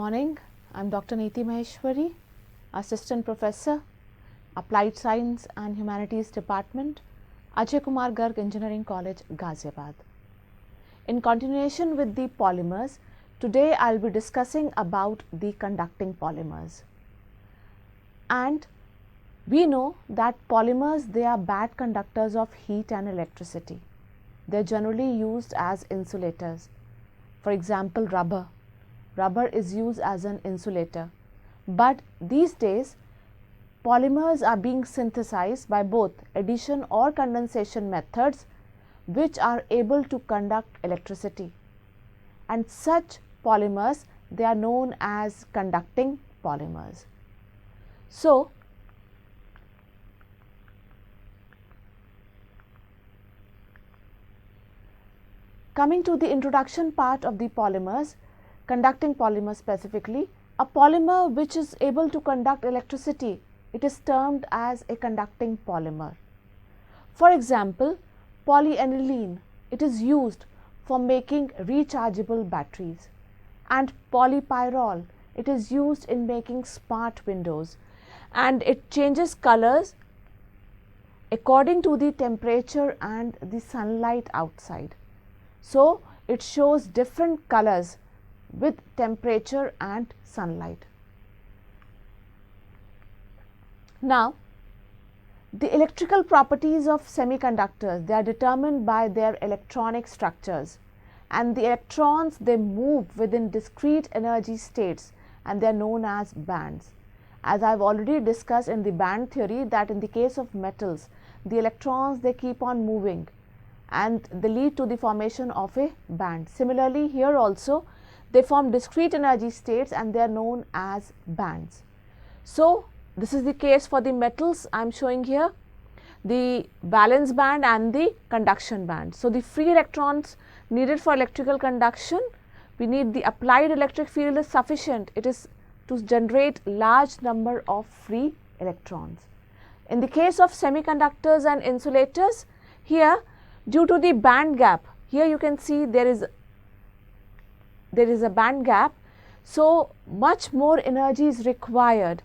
morning. I am Dr. Neeti Maheshwari, Assistant Professor, Applied Science and Humanities Department, Ajay Kumar Garg Engineering College, Ghaziabad. In continuation with the polymers, today I will be discussing about the conducting polymers. And we know that polymers, they are bad conductors of heat and electricity. They are generally used as insulators. For example, rubber. Rubber is used as an insulator. But these days, polymers are being synthesized by both addition or condensation methods, which are able to conduct electricity. And such polymers, they are known as conducting polymers. So, coming to the introduction part of the polymers, conducting polymers specifically, a polymer which is able to conduct electricity, it is termed as a conducting polymer. For example, polyaniline, it is used for making rechargeable batteries, and polypyrrole, it is used in making smart windows, and it changes colors according to the temperature and the sunlight outside. So, it shows different colors with temperature and sunlight. Now, the electrical properties of semiconductors, they are determined by their electronic structures, and the electrons, they move within discrete energy states, and they are known as bands. As I have already discussed in the band theory, that in the case of metals, the electrons, they keep on moving and they lead to the formation of a band. Similarly, here also they form discrete energy states and they are known as bands. So, this is the case for the metals. I am showing here the valence band and the conduction band. So, the free electrons needed for electrical conduction, we need the applied electric field is sufficient. It is to generate large number of free electrons. In the case of semiconductors and insulators, here due to the band gap, here you can see there is a band gap. So, much more energy is required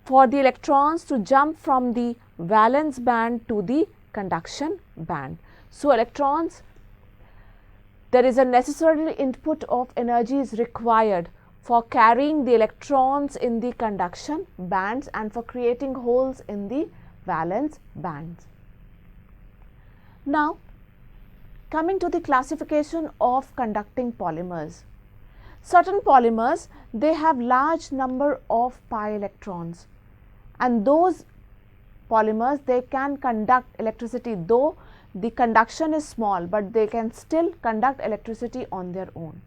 for the electrons to jump from the valence band to the conduction band. So, electrons, there is a necessary input of energy is required for carrying the electrons in the conduction bands and for creating holes in the valence bands. Now, coming to the classification of conducting polymers. Certain polymers, they have large number of pi electrons, and those polymers, they can conduct electricity, though the conduction is small, but they can still conduct electricity on their own.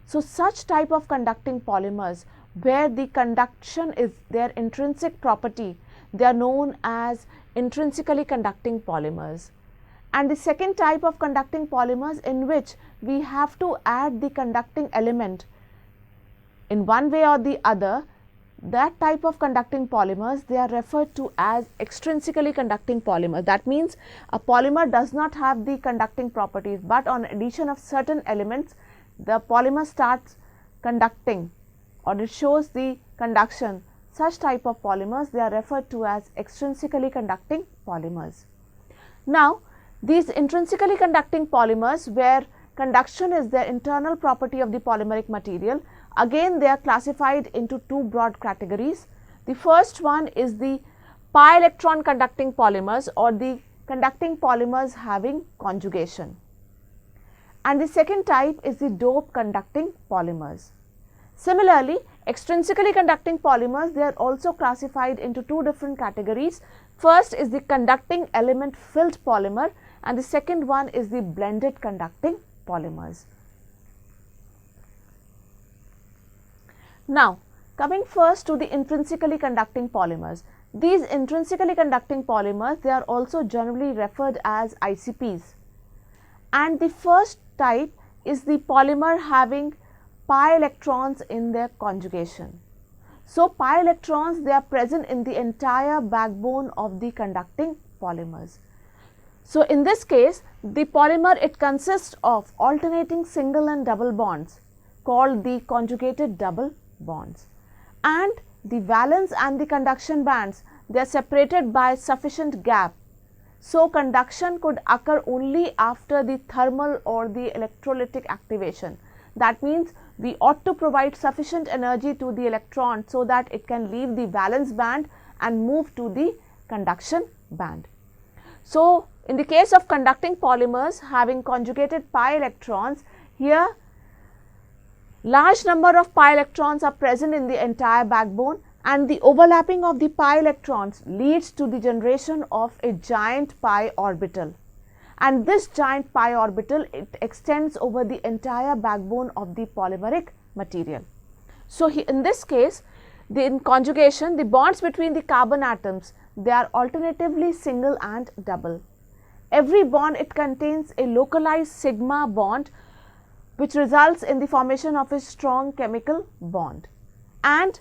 So, such type of conducting polymers where the conduction is their intrinsic property, they are known as intrinsically conducting polymers. And the second type of conducting polymers in which we have to add the conducting element in one way or the other, that type of conducting polymers, they are referred to as extrinsically conducting polymers. That means a polymer does not have the conducting properties, but on addition of certain elements, the polymer starts conducting or it shows the conduction. Such type of polymers, they are referred to as extrinsically conducting polymers. Now, these intrinsically conducting polymers where conduction is their internal property of the polymeric material, again they are classified into two broad categories. The first one is the pi electron conducting polymers or the conducting polymers having conjugation, and the second type is the dope conducting polymers. Similarly, extrinsically conducting polymers, they are also classified into two different categories. First is the conducting element filled polymer, and the second one is the blended conducting polymers. Now, coming first to the intrinsically conducting polymers. These intrinsically conducting polymers, they are also generally referred as ICPs. And the first type is the polymer having pi electrons in their conjugation. So, pi electrons, they are present in the entire backbone of the conducting polymers. So, in this case, the polymer, it consists of alternating single and double bonds. called the conjugated double bonds. And the valence and the conduction bands, they are separated by sufficient gap. So, conduction could occur only after the thermal or the electrolytic activation. That means, we ought to provide sufficient energy to the electron so that it can leave the valence band and move to the conduction band. So, in the case of conducting polymers having conjugated pi electrons, here large number of pi electrons are present in the entire backbone, and the overlapping of the pi electrons leads to the generation of a giant pi orbital, and this giant pi orbital, it extends over the entire backbone of the polymeric material. So, in this case, in conjugation, the bonds between the carbon atoms, they are alternatively single and double. Every bond, it contains a localized sigma bond which results in the formation of a strong chemical bond, and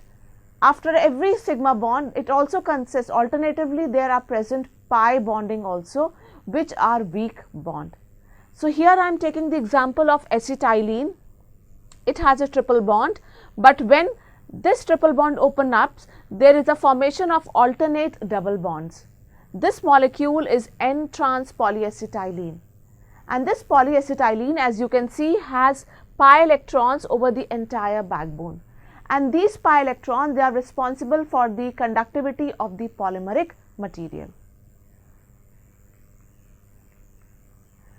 after every sigma bond, it also consists, alternatively there are present pi bonding also, which are weak bond. So, here I am taking the example of acetylene. It has a triple bond, but when this triple bond opens up, there is a formation of alternate double bonds. This molecule is N-trans polyacetylene, and this polyacetylene, as you can see, has pi electrons over the entire backbone, and these pi electrons, they are responsible for the conductivity of the polymeric material.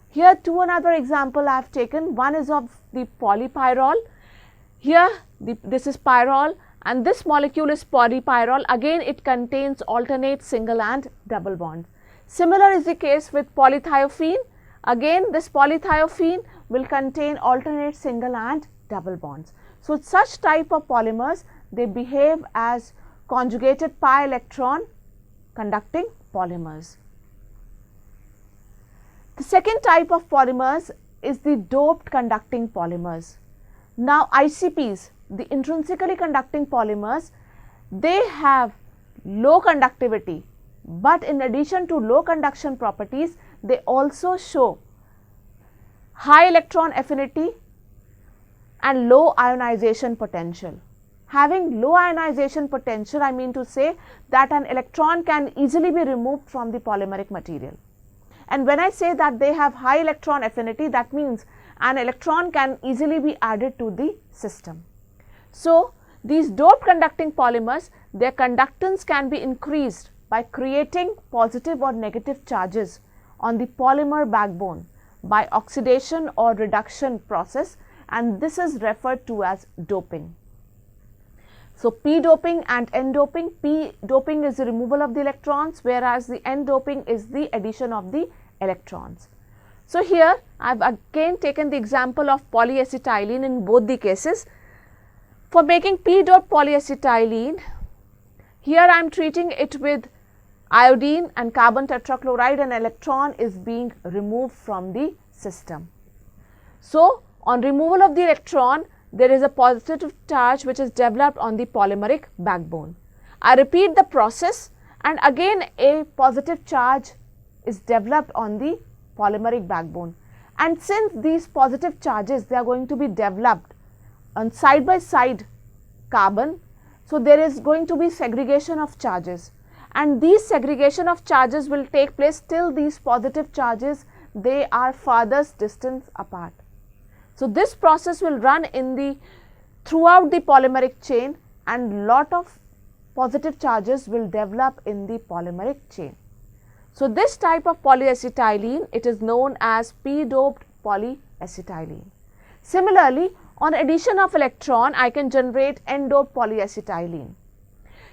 Here another example I have taken, one is of the polypyrrole. Here this is pyrrole and this molecule is polypyrrole. Again it contains alternate single and double bonds. Similar is the case with polythiophene. Again this polythiophene will contain alternate single and double bonds. So, such type of polymers, they behave as conjugated pi electron conducting polymers. The second type of polymers is the doped conducting polymers. Now, ICPs, the intrinsically conducting polymers, they have low conductivity, but in addition to low conduction properties, they also show high electron affinity and low ionization potential. Having low ionization potential, I mean to say that an electron can easily be removed from the polymeric material. And when I say that they have high electron affinity, that means an electron can easily be added to the system. So, these doped conducting polymers, their conductance can be increased by creating positive or negative charges on the polymer backbone by oxidation or reduction process, and this is referred to as doping. So, p doping and n doping. P doping is the removal of the electrons, whereas the n doping is the addition of the electrons. So, here I have again taken the example of polyacetylene in both the cases. For making p doped polyacetylene, here I am treating it with iodine and carbon tetrachloride, and electron is being removed from the system. So, on removal of the electron, there is a positive charge which is developed on the polymeric backbone. I repeat the process and again a positive charge is developed on the polymeric backbone, and since these positive charges, they are going to be developed on side by side carbon. So, there is going to be segregation of charges, and these segregation of charges will take place till these positive charges, they are farthest distance apart. So, this process will run in the throughout the polymeric chain, and lot of positive charges will develop in the polymeric chain. So, this type of polyacetylene, it is known as p doped polyacetylene. Similarly, on addition of electron, I can generate n doped polyacetylene.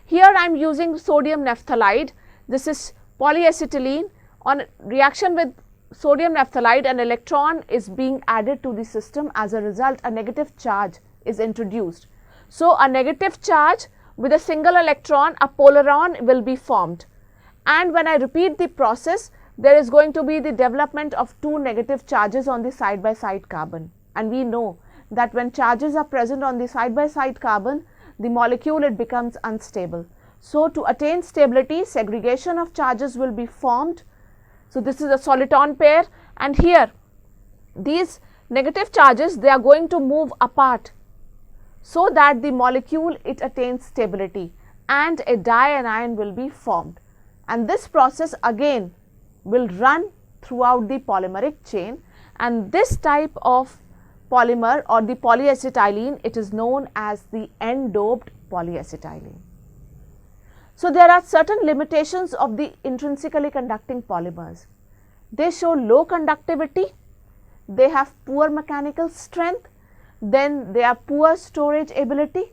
Here I am using sodium naphthalide. This is polyacetylene. On reaction with sodium naphthalide, an electron is being added to the system. As a result, a negative charge is introduced. So, a negative charge with a single electron, a polaron will be formed, and when I repeat the process, there is going to be the development of two negative charges on the side by side carbon, and we know that when charges are present on the side by side carbon, the molecule, it becomes unstable. So, to attain stability, segregation of charges will be formed. So, this is a soliton pair, and here these negative charges, they are going to move apart so that the molecule it attains stability and a dianion will be formed, and this process again will run throughout the polymeric chain, and this type of polymer or the polyacetylene, it is known as the n-doped polyacetylene. So, there are certain limitations of the intrinsically conducting polymers. They show low conductivity, they have poor mechanical strength, then they have poor storage ability,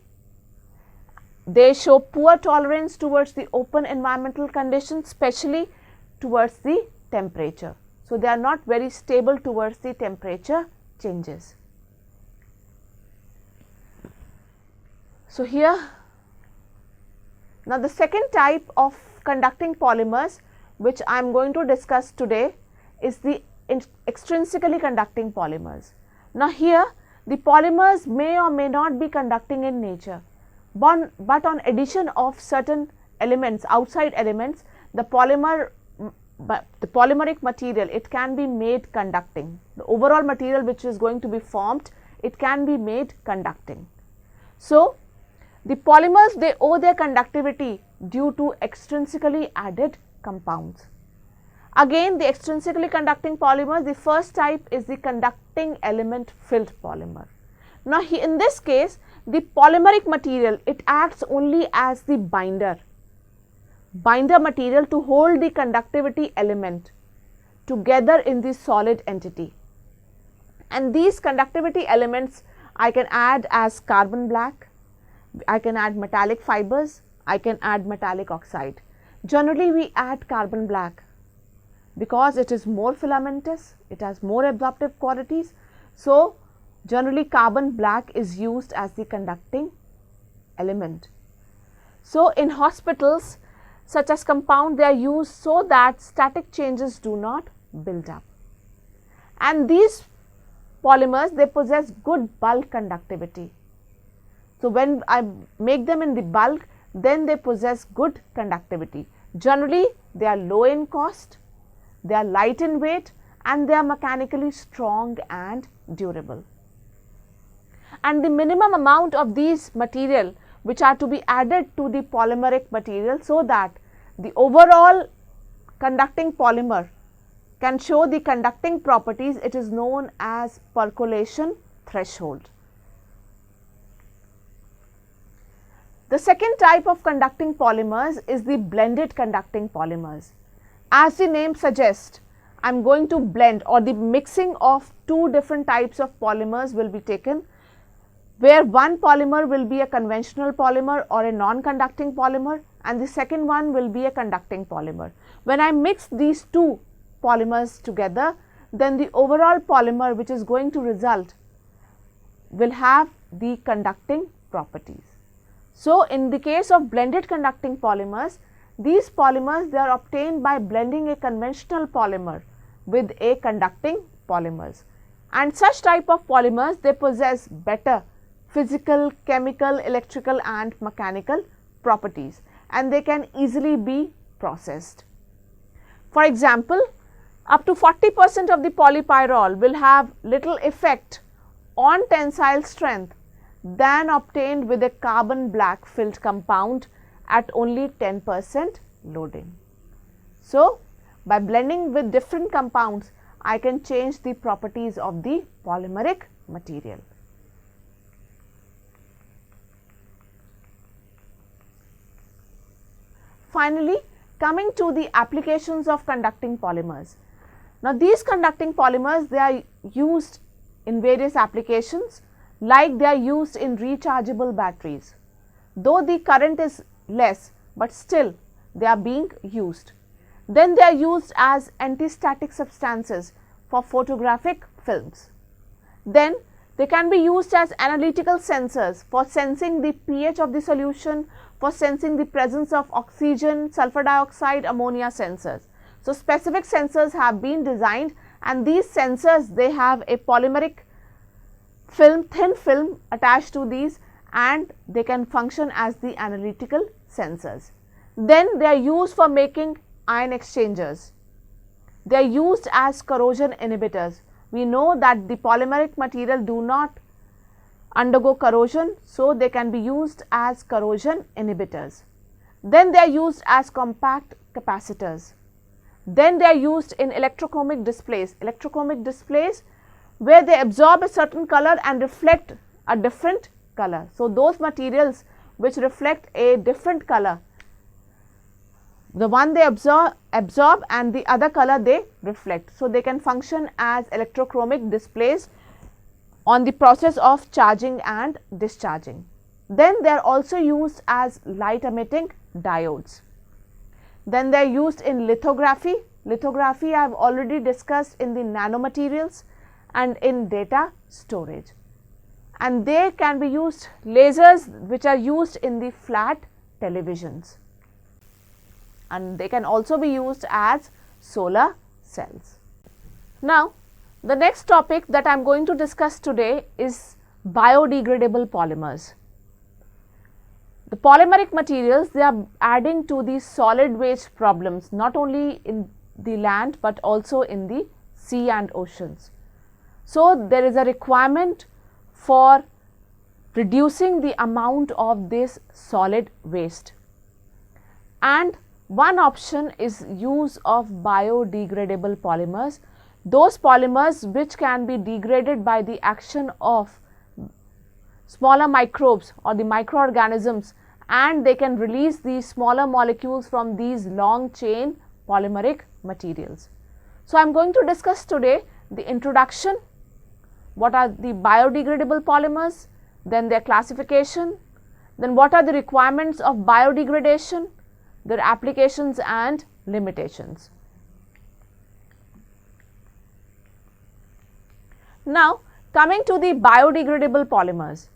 they show poor tolerance towards the open environmental conditions, especially towards the temperature. So, they are not very stable towards the temperature changes. So, here now the second type of conducting polymers which I am going to discuss today is the extrinsically conducting polymers. Now, here the polymers may or may not be conducting in nature, but on addition of certain elements, outside elements, the polymeric material, it can be made conducting. The overall material which is going to be formed, it can be made conducting. So, the polymers, they owe their conductivity due to extrinsically added compounds. Again, the extrinsically conducting polymers, the first type is the conducting element filled polymer. Now, in this case, the polymeric material, it acts only as the binder material to hold the conductivity element together in the solid entity, and these conductivity elements I can add as carbon black, I can add metallic fibers, I can add metallic oxide. Generally, we add carbon black because it is more filamentous, it has more absorptive qualities. So, generally carbon black is used as the conducting element. So, in hospitals such as compound, they are used so that static changes do not build up, and these polymers, they possess good bulk conductivity. So, when I make them in the bulk, then they possess good conductivity. Generally, they are low in cost, they are light in weight, and they are mechanically strong and durable. And the minimum amount of these material which are to be added to the polymeric material, so that the overall conducting polymer can show the conducting properties, it is known as percolation threshold. The second type of conducting polymers is the blended conducting polymers. As the name suggests, I am going to blend, or the mixing of two different types of polymers will be taken, where one polymer will be a conventional polymer or a non-conducting polymer, and the second one will be a conducting polymer. When I mix these two polymers together, then the overall polymer which is going to result will have the conducting properties. So, in the case of blended conducting polymers, these polymers, they are obtained by blending a conventional polymer with a conducting polymers, and such type of polymers, they possess better physical, chemical, electrical and mechanical properties, and they can easily be processed. For example, up to 40% of the polypyrrole will have little effect on tensile strength than obtained with a carbon black filled compound at only 10% loading. So, by blending with different compounds, I can change the properties of the polymeric material. Finally, coming to the applications of conducting polymers. Now, these conducting polymers, they are used in various applications, like they are used in rechargeable batteries. Though the current is less, but still they are being used. Then they are used as anti-static substances for photographic films. Then they can be used as analytical sensors for sensing the pH of the solution, for sensing the presence of oxygen, sulfur dioxide, ammonia sensors. So, specific sensors have been designed, and these sensors, they have a polymeric film, thin film attached to these, and they can function as the analytical sensors. Then they are used for making ion exchangers. They are used as corrosion inhibitors. We know that the polymeric material do not undergo corrosion, so they can be used as corrosion inhibitors. Then they are used as compact capacitors. Then they are used in electrochromic displays. Electrochromic displays where they absorb a certain color and reflect a different color. So, those materials which reflect a different color, the one they absorb and the other color they reflect. So, they can function as electrochromic displays on the process of charging and discharging. Then they are also used as light emitting diodes. Then they are used in lithography. Lithography I have already discussed in the nanomaterials and in data storage. And they can be used, lasers which are used in the flat televisions, and they can also be used as solar cells. Now, the next topic that I am going to discuss today is biodegradable polymers. The polymeric materials, they are adding to the solid waste problems not only in the land but also in the sea and oceans. So, there is a requirement for reducing the amount of this solid waste, and one option is use of biodegradable polymers, those polymers which can be degraded by the action of smaller microbes or the microorganisms, and they can release these smaller molecules from these long chain polymeric materials. So, I am going to discuss today the introduction, what are the biodegradable polymers, then their classification, then what are the requirements of biodegradation, their applications and limitations. Now, coming to the biodegradable polymers.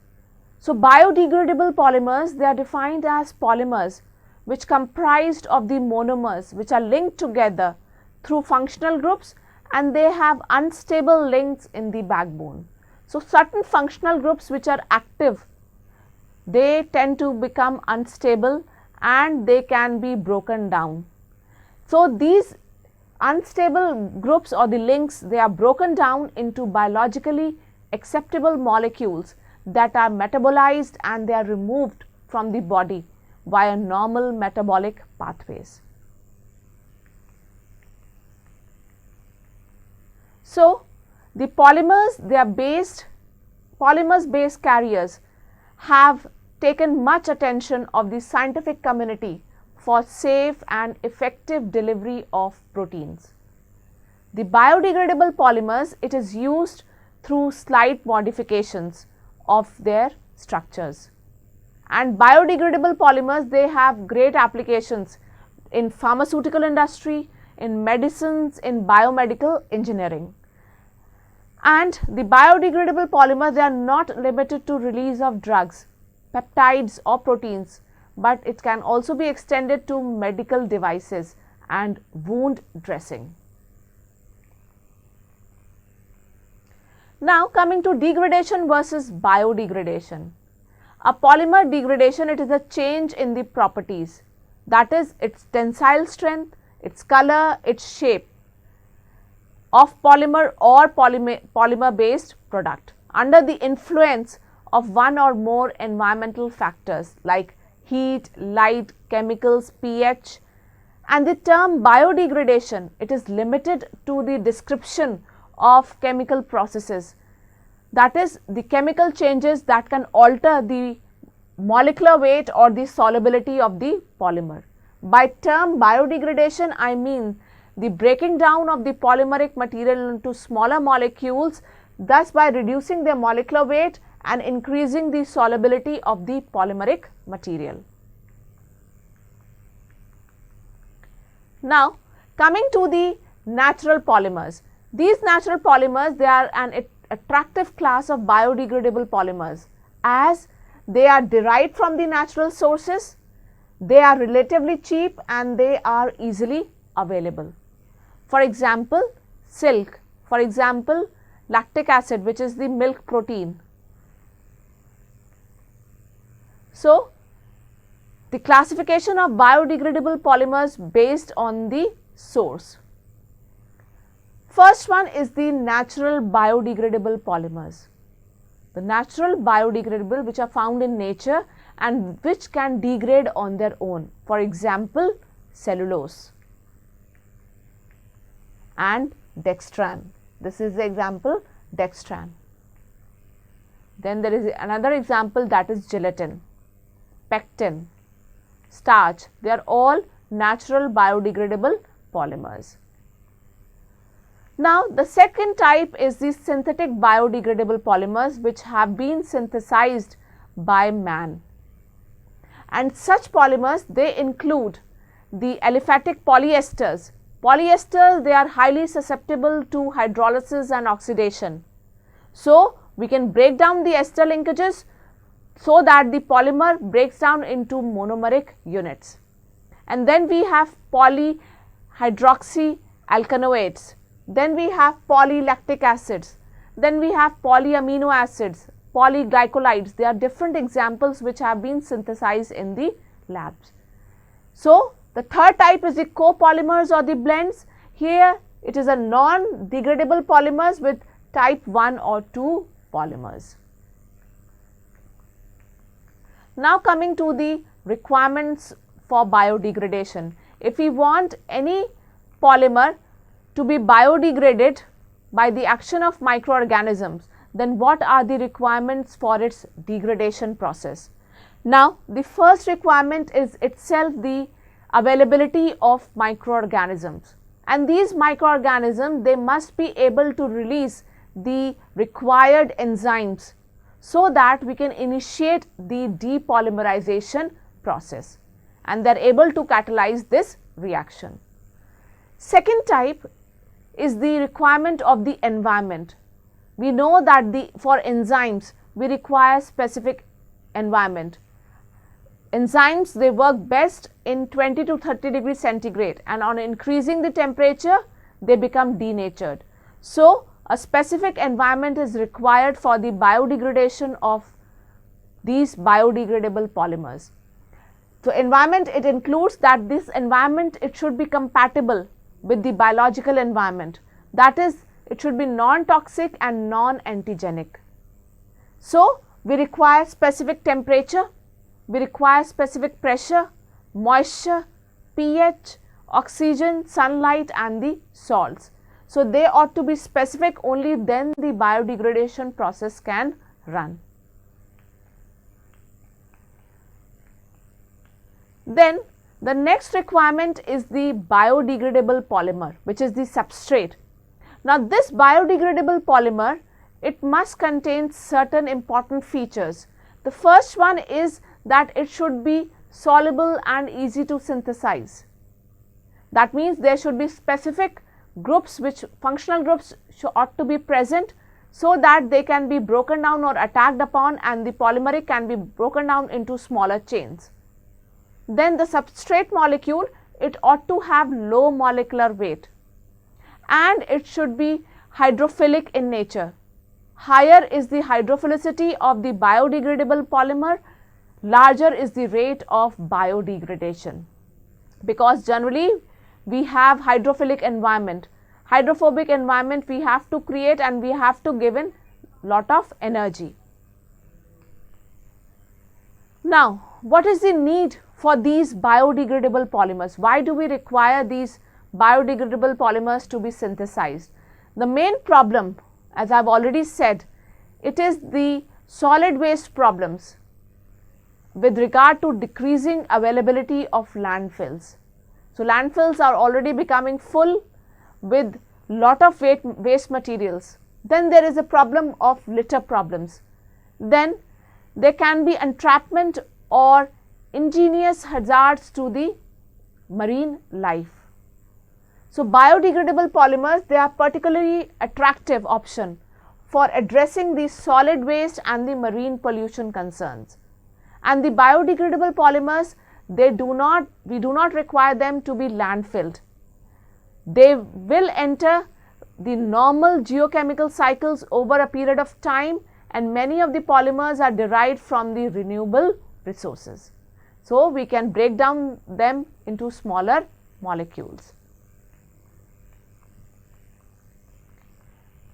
So, biodegradable polymers, they are defined as polymers which comprised of the monomers which are linked together through functional groups, and they have unstable links in the backbone. So, certain functional groups which are active, they tend to become unstable and they can be broken down. So, these unstable groups or the links, they are broken down into biologically acceptable molecules that are metabolized and they are removed from the body via normal metabolic pathways. So, the polymers, they are polymers based carriers have taken much attention of the scientific community for safe and effective delivery of proteins. The biodegradable polymers, it is used through slight modifications of their structures, and biodegradable polymers, they have great applications in pharmaceutical industry, in medicines, in biomedical engineering. And the biodegradable polymers, they are not limited to release of drugs, peptides or proteins, but it can also be extended to medical devices and wound dressing. Now, coming to degradation versus biodegradation. A polymer degradation, it is a change in the properties, that is its tensile strength, its color, its shape of polymer or polymer based product under the influence of one or more environmental factors like heat, light, chemicals, pH, and the term biodegradation, it is limited to the description of chemical processes, that is the chemical changes that can alter the molecular weight or the solubility of the polymer. By term biodegradation, I mean the breaking down of the polymeric material into smaller molecules, thus by reducing their molecular weight and increasing the solubility of the polymeric material. Now, coming to the natural polymers. These natural polymers, they are an attractive class of biodegradable polymers as they are derived from the natural sources, they are relatively cheap and they are easily available. For example, silk, for example, lactic acid, which is the milk protein. So, the classification of biodegradable polymers based on the source. First one is the natural biodegradable polymers. the natural biodegradable which are found in nature and which can degrade on their own. For example, cellulose and dextran. This is the example, dextran. Then there is another example, that is gelatin, pectin, starch. They are all natural biodegradable polymers. Now, the second type is the synthetic biodegradable polymers which have been synthesized by man. And such polymers, they include the aliphatic polyesters. Polyesters, they are highly susceptible to hydrolysis and oxidation. So, we can break down the ester linkages so that the polymer breaks down into monomeric units. And then we have polyhydroxyalkanoates, then we have polylactic acids, then we have polyamino acids, polyglycolides. They are different examples which have been synthesized in the labs. So, the third type is the copolymers or the blends. Here it is a non-degradable polymers with type 1 or 2 polymers. Now coming to the requirements for biodegradation. If we want any polymer to be biodegraded by the action of microorganisms, then what are the requirements for its degradation process? Now, the first requirement is itself the availability of microorganisms, and these microorganisms, they must be able to release the required enzymes so that we can initiate the depolymerization process and they are able to catalyze this reaction. Second type is the requirement of the environment. We know that for enzymes we require specific environment. Enzymes, they work best in 20 to 30 degrees centigrade, and on increasing the temperature they become denatured. So, a specific environment is required for the biodegradation of these biodegradable polymers. So, environment, it includes that this environment, it should be compatible with the biological environment, that is, it should be non-toxic and non-antigenic. So, we require specific temperature, we require specific pressure, moisture, pH, oxygen, sunlight and the salts. So, they ought to be specific, only then the biodegradation process can run. Then the next requirement is the biodegradable polymer, which is the substrate. Now, this biodegradable polymer, it must contain certain important features. The first one is that it should be soluble and easy to synthesize. That means there should be specific groups, which functional groups ought to be present so that they can be broken down or attacked upon, and the polymeric can be broken down into smaller chains. Then the substrate molecule, it ought to have low molecular weight and it should be hydrophilic in nature. Higher is the hydrophilicity of the biodegradable polymer, larger is the rate of biodegradation, because generally we have hydrophilic environment. Hydrophobic environment we have to create and we have to give in lot of energy. Now, what is the need for these biodegradable polymers? Why do we require these biodegradable polymers to be synthesized? The main problem, as I have already said, it is the solid waste problems with regard to decreasing availability of landfills. So, landfills are already becoming full with lot of waste materials. Then there is a problem of litter problems. Then there can be entrapment or ingenious hazards to the marine life. So, biodegradable polymers, they are particularly attractive option for addressing the solid waste and the marine pollution concerns. And the biodegradable polymers, we do not require them to be landfilled. They will enter the normal geochemical cycles over a period of time, and many of the polymers are derived from the renewable resources. So, we can break down them into smaller molecules.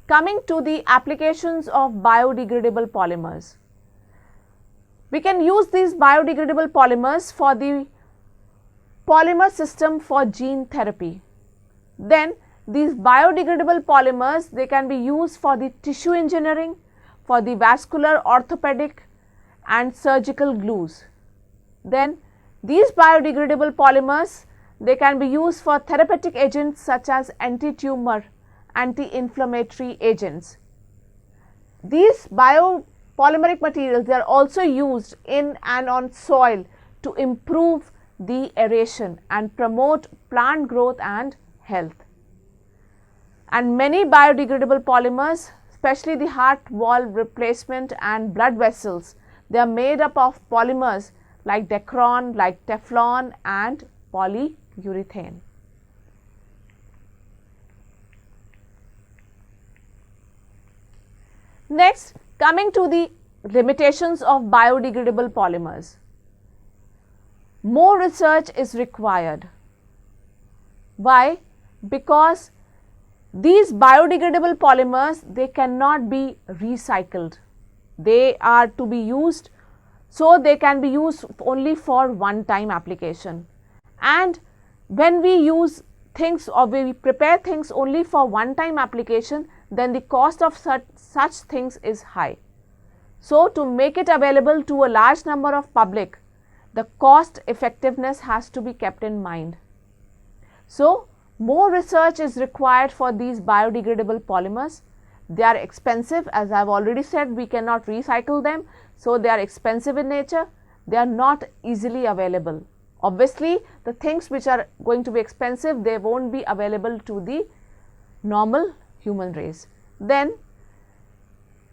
coming to the applications of biodegradable polymers. We can use these biodegradable polymers for the polymer system for gene therapy. Then these biodegradable polymers, they can be used for the tissue engineering, for the vascular, orthopedic and surgical glues. Then these biodegradable polymers, they can be used for therapeutic agents such as anti-tumor, anti-inflammatory agents. These biopolymeric materials, they are also used in and on soil to improve the aeration and promote plant growth and health. And many biodegradable polymers, especially the heart valve replacement and blood vessels, they are made up of polymers like Dacron, like Teflon and polyurethane. Next, coming to the limitations of biodegradable polymers. More research is required. Why? Because these biodegradable polymers, they cannot be recycled. They are to be used, so they can be used only for one time application. And when we use things or we prepare things only for one time application, then the cost of such things is high. So to make it available to a large number of public, the cost effectiveness has to be kept in mind. So more research is required for these biodegradable polymers. They are expensive, as I have already said, we cannot recycle them, so they are expensive in nature, they are not easily available. Obviously, the things which are going to be expensive, they won't be available to the normal human race. Then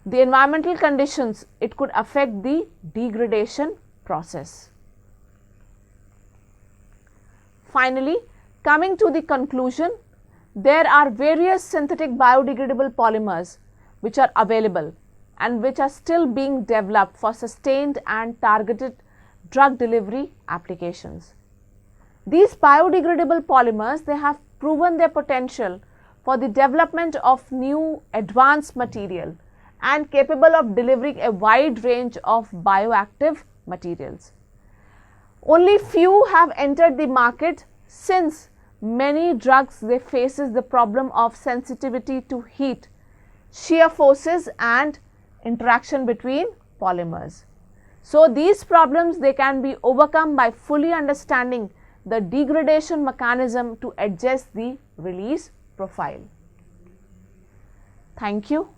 the environmental conditions, it could affect the degradation process. Finally, coming to the conclusion, there are various synthetic biodegradable polymers which are available and which are still being developed for sustained and targeted drug delivery applications. These biodegradable polymers, they have proven their potential for the development of new advanced material and capable of delivering a wide range of bioactive materials. Only few have entered the market since many drugs, they faces the problem of sensitivity to heat, shear forces and interaction between polymers. So these problems, they can be overcome by fully understanding the degradation mechanism to adjust the release profile. Thank you.